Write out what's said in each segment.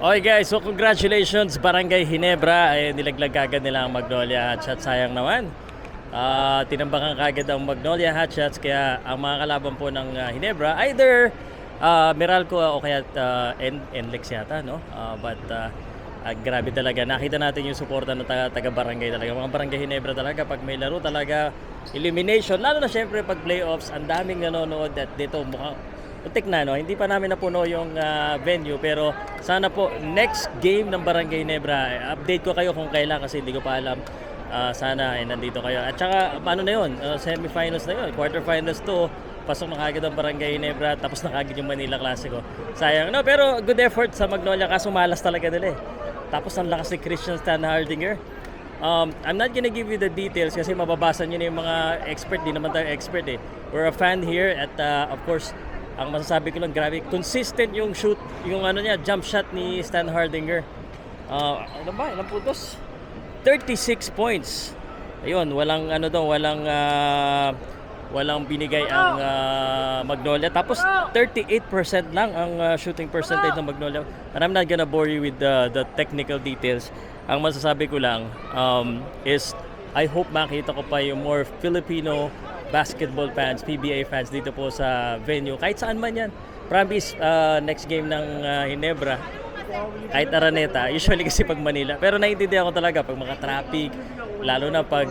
Okay guys, so congratulations Barangay Ginebra ay nilaglag kagad nila ang Magnolia Hotshots. Sayang naman. Tinambakan kagad ang Magnolia Hotshots kaya ang mga kalaban po ng Ginebra either Meralco o kaya NLEX yata, no? Grabe talaga. Nakita natin yung suporta ng taga-barangay talaga. Mga Barangay Ginebra talaga pag may laro talaga elimination, lalo na syempre pag playoffs, ang daming nanonood at dito mukhang putik na, no? Hindi pa namin napuno yung venue pero sana po next game ng Barangay Ginebra update ko kayo kung kailan kasi hindi ko pa alam. Sana nandito kayo. At saka ano na yun, semifinals na yun, quarterfinals to, pasok na kagad ang Barangay Ginebra, tapos na kagad yung Manila Classico. Sayang, no? Pero good effort sa Magnolia, kaso malas talaga nila eh. Tapos ang lakas ni Christian Stan Hardinger. I'm not gonna give you the details kasi mababasa nyo na yung mga expert, di naman tayo expert eh. We're a fan here at of course, ang masasabi ko lang, grabe, consistent yung shoot, yung ano niya, jump shot ni Stan Hardinger. Ano ba, ilang puntos? 36 points. Ayun, walang ano daw, walang binigay ang Magnolia. Tapos 38% lang ang shooting percentage ng Magnolia. And I'm not gonna bore you with the technical details. Ang masasabi ko lang is I hope makita ko pa yung more Filipino basketball fans, PBA fans dito po sa venue. Kahit saan man yan. Promise, next game ng Ginebra, kahit Araneta, usually kasi pag Manila. Pero naiintindihan ko talaga pag mga traffic, lalo na pag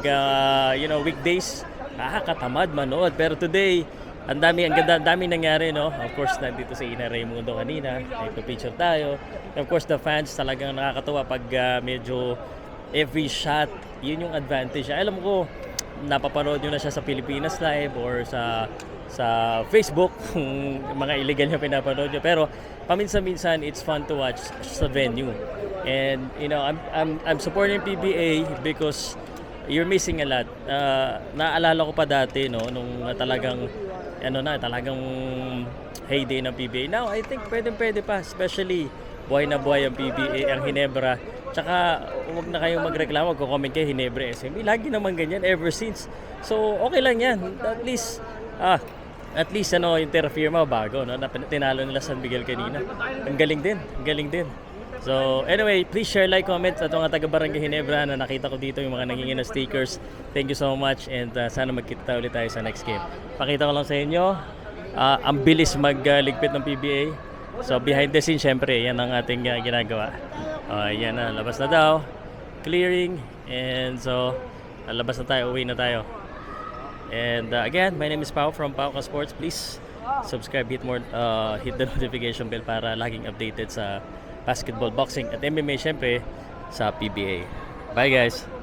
weekdays, katamad manood. Pero today, ang dami nangyari, no? Of course, nandito si Ina Raimundo kanina, nagpa-picture tayo. Of course, the fans talagang nakakatuwa pag medyo every shot, yun yung advantage. Alam ko, napapanood nyo na siya sa Pilipinas Live or sa Facebook, mga illegal yung pinapanood nyo. Pero paminsan-minsan, it's fun to watch sa venue. And you know, I'm supporting PBA because you're missing a lot. Naalala ko pa dati, no, nung talagang heyday ng PBA. Now, I think pwede pa, especially buhay na buhay ang PBA, ang Ginebra. Tsaka, huwag na kayong magreklamo, comment kayo Ginebra SMB. Lagi naman ganyan, ever since. So, okay lang yan. At least yung terra firma bago, no? Tinalo nila San Miguel kanina. Ang galing din. So, anyway, please share, like, comment at mga taga-Barangay Ginebra na nakita ko dito yung mga nangingin na stickers. Thank you so much and sana magkita ulit tayo sa next game. Pakita ko lang sa inyo, ang bilis magligpit ng PBA. So, behind the scenes, syempre, yan ang ating ginagawa. Yan na, labas na daw. Clearing. And so, labas na tayo, uwi na tayo. And again, my name is Pao from Pauka Sports. Please subscribe, hit the notification bell para laging updated sa basketball, boxing at MMA, syempre sa PBA. Bye guys!